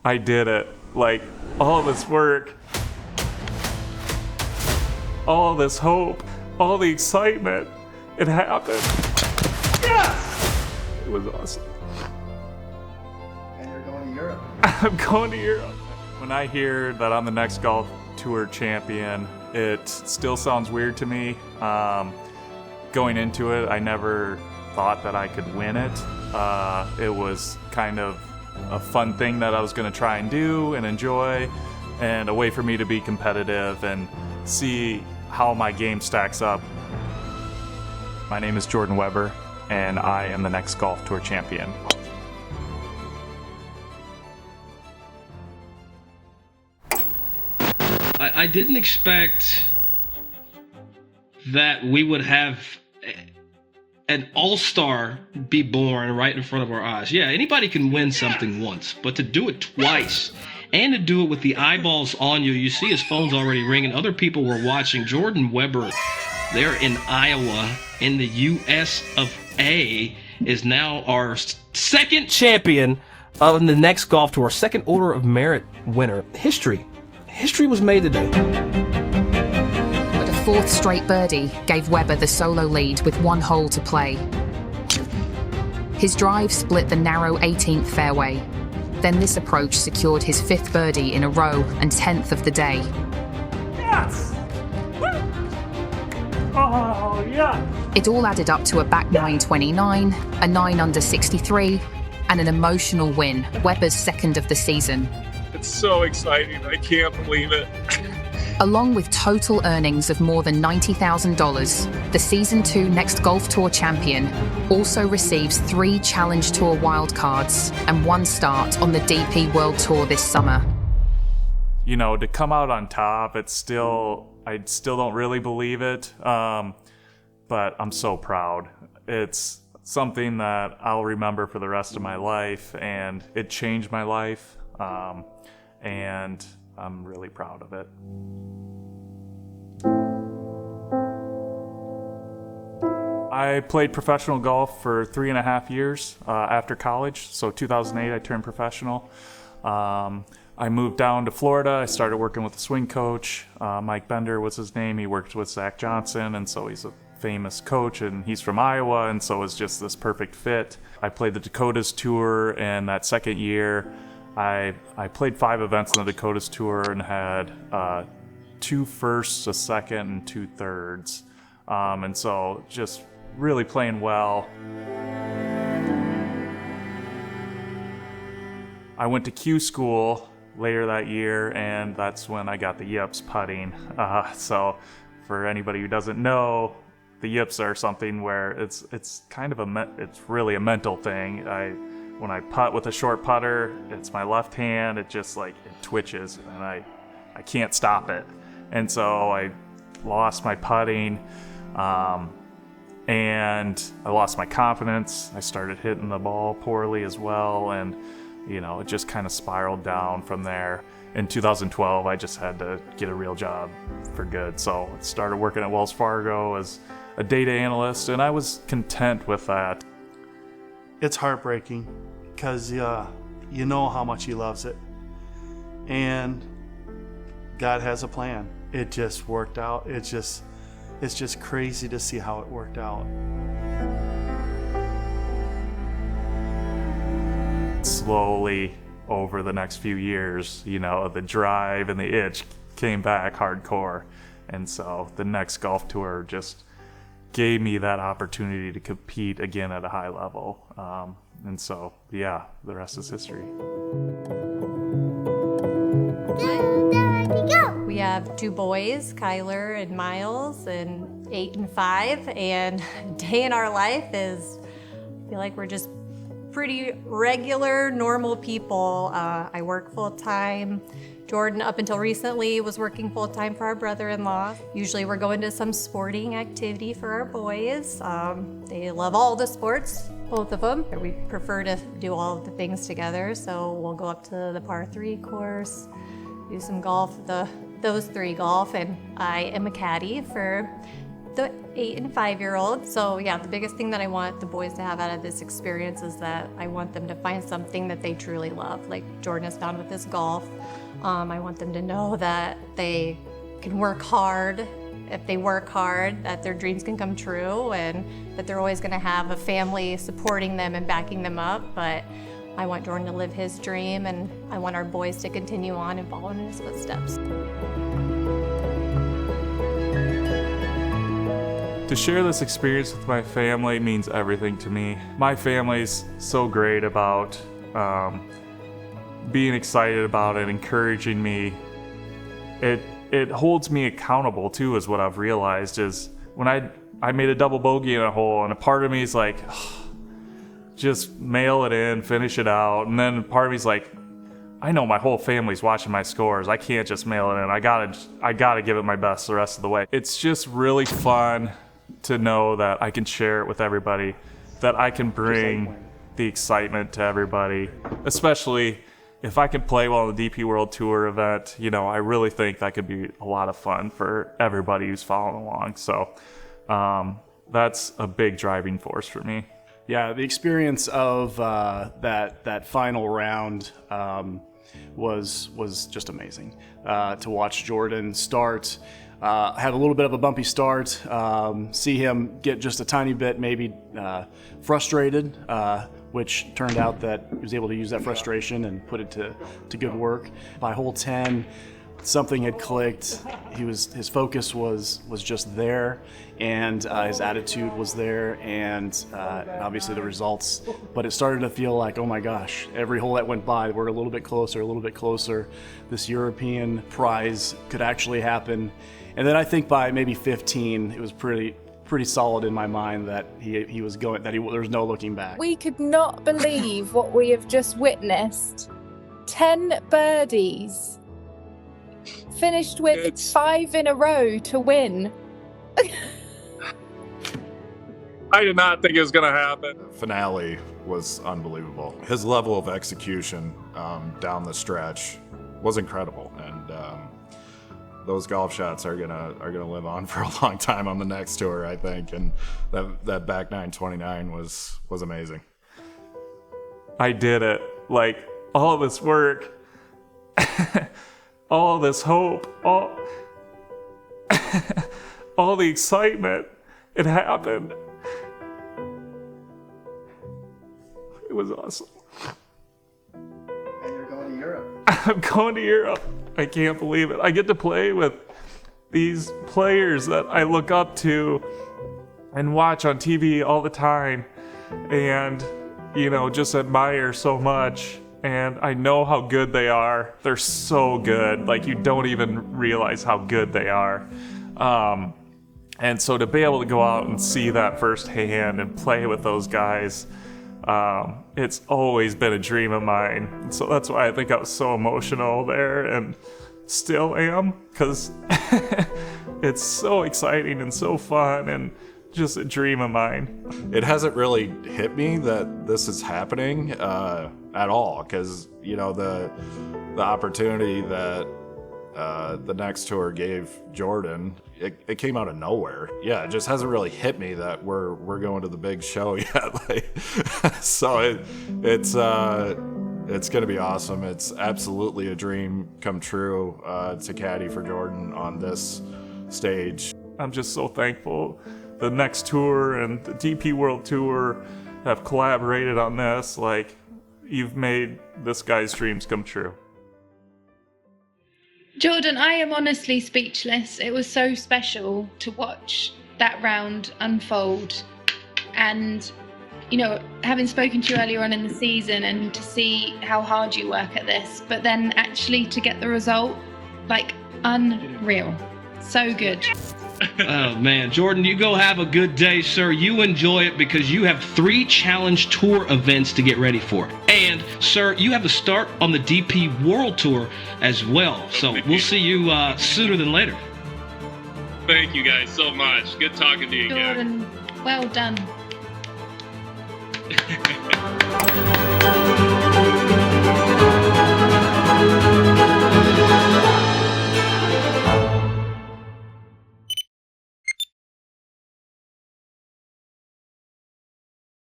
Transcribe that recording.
I did it. Like, all this work, all this hope, all the excitement, it happened. Yes! It was awesome. And you're going to Europe. I'm going to Europe. When I hear that I'm the next golf tour champion, it still sounds weird to me. Going into it, I never thought that I could win it. It was kind of a fun thing that I was going to try and do and enjoy, and a way for me to be competitive and see how my game stacks up. My name is Jordan Weber, and I am the next golf tour champion. I didn't expect that we would have an all-star be born right in front of our eyes. Yeah, anybody can win something once, but to do it twice and to do it with the eyeballs on you, you see his phone's already ringing. Other people were watching. Jordan Weber, there in Iowa, in the U.S. of A, is now our second champion of the next golf tour, second order of merit winner. History was made today. But a fourth straight birdie gave Weber the solo lead with one hole to play. His drive split the narrow 18th fairway. Then this approach secured his fifth birdie in a row and 10th of the day. Yes! Oh, yeah! It all added up to a back nine 29, a 9 under 63, and an emotional win, Weber's second of the season. It's so exciting. I can't believe it. Along with total earnings of more than $90,000, the Season 2 Next Golf Tour champion also receives 3 Challenge Tour wildcards and 1 start on the DP World Tour this summer. You know, to come out on top, I still don't really believe it, but I'm so proud. It's something that I'll remember for the rest of my life, and it changed my life, and I'm really proud of it. I played professional golf for 3.5 years after college. So 2008, I turned professional. I moved down to Florida. I started working with a swing coach. Mike Bender was his name. He worked with Zach Johnson, and so he's a famous coach, and he's from Iowa, and so it was just this perfect fit. I played the Dakotas Tour, and that second year, I played 5 events on the Dakotas Tour and had 2 firsts, a second, and 2 thirds. And so just really playing well. I went to Q school later that year, and that's when I got the yips putting. So for anybody who doesn't know, the yips are something where it's kind of it's really a mental thing. When I putt with a short putter, it's my left hand, it just like it twitches, and I can't stop it. And so I lost my putting, and I lost my confidence. I started hitting the ball poorly as well, and you know, it just kind of spiraled down from there. In 2012, I just had to get a real job for good. So I started working at Wells Fargo as a data analyst, and I was content with that. It's heartbreaking because you know how much he loves it. And God has a plan. It just worked out. It's just crazy to see how it worked out. Slowly over the next few years, you know, the drive and the itch came back hardcore. And so the next golf tour just gave me that opportunity to compete again at a high level. And so, yeah, the rest is history. We have 2 boys, Kyler and Miles, and 8 and 5. And day in our life is, I feel like we're just pretty regular, normal people. I work full-time. Jordan, up until recently, was working full-time for our brother-in-law. Usually we're going to some sporting activity for our boys. They love all the sports, both of them. We prefer to do all of the things together, so we'll go up to the par 3 course, do some golf, those 3 golf, and I am a caddy for the 8 and 5-year-olds. So yeah, the biggest thing that I want the boys to have out of this experience is that I want them to find something that they truly love, like Jordan has found with this golf. I want them to know that they can work hard. If they work hard, that their dreams can come true, and that they're always going to have a family supporting them and backing them up. But I want Jordan to live his dream, and I want our boys to continue on and follow in his footsteps. To share this experience with my family means everything to me. My family's so great about being excited about it, encouraging me. It holds me accountable too, is what I've realized, is when I made a double bogey in a hole, and a part of me is like, just mail it in, finish it out. And then part of me's like, I know my whole family's watching my scores. I can't just mail it in. I gotta give it my best the rest of the way. It's just really fun to know that I can share it with everybody, that I can bring the excitement to everybody, especially if I can play well in the DP World Tour event. You know, I really think that could be a lot of fun for everybody who's following along. So that's a big driving force for me. Yeah, the experience of that final round was just amazing. To watch Jordan start, have a little bit of a bumpy start, see him get just a tiny bit maybe frustrated, which turned out that he was able to use that frustration and put it to good work. By hole 10, something had clicked. His focus was just there, and his attitude was there, and obviously the results. But it started to feel like, oh my gosh, every hole that went by, we're a little bit closer, a little bit closer. This European prize could actually happen. And then I think by maybe 15, it was pretty solid in my mind that he was going, that there was no looking back. We could not believe what we have just witnessed. 10 birdies. Finished with 5 in a row to win. I did not think it was going to happen. Finale was unbelievable. His level of execution down the stretch was incredible, and those golf shots are gonna live on for a long time on the next tour, I think. And that back 929 was amazing. I did it. Like, all this work, all this hope, all the excitement, it happened. It was awesome. And you're going to Europe. I'm going to Europe. I can't believe it. I get to play with these players that I look up to and watch on TV all the time, and, you know, just admire so much. And I know how good they are. They're so good. Like, you don't even realize how good they are. And so to be able to go out and see that firsthand and play with those guys, it's always been a dream of mine. So that's why I think I was so emotional there, and still am, because it's so exciting and so fun and just a dream of mine. It hasn't really hit me that this is happening at all, because, you know, the opportunity that the next tour gave Jordan, it came out of nowhere. Yeah, it just hasn't really hit me that we're going to the big show yet. Like, so it's gonna be awesome. It's absolutely a dream come true to caddy for Jordan on this stage. I'm just so thankful the next tour and the DP World Tour have collaborated on this. Like, you've made this guy's dreams come true. Jordan, I am honestly speechless. It was so special to watch that round unfold, and, you know, having spoken to you earlier on in the season and to see how hard you work at this, but then actually to get the result, like, unreal. So good. Oh man, Jordan, you go have a good day, sir. You enjoy it, because you have 3 Challenge Tour events to get ready for. And, sir, you have a start on the DP World Tour as well. So we'll see you sooner than later. Thank you guys so much. Good talking to you again. Jordan, well done.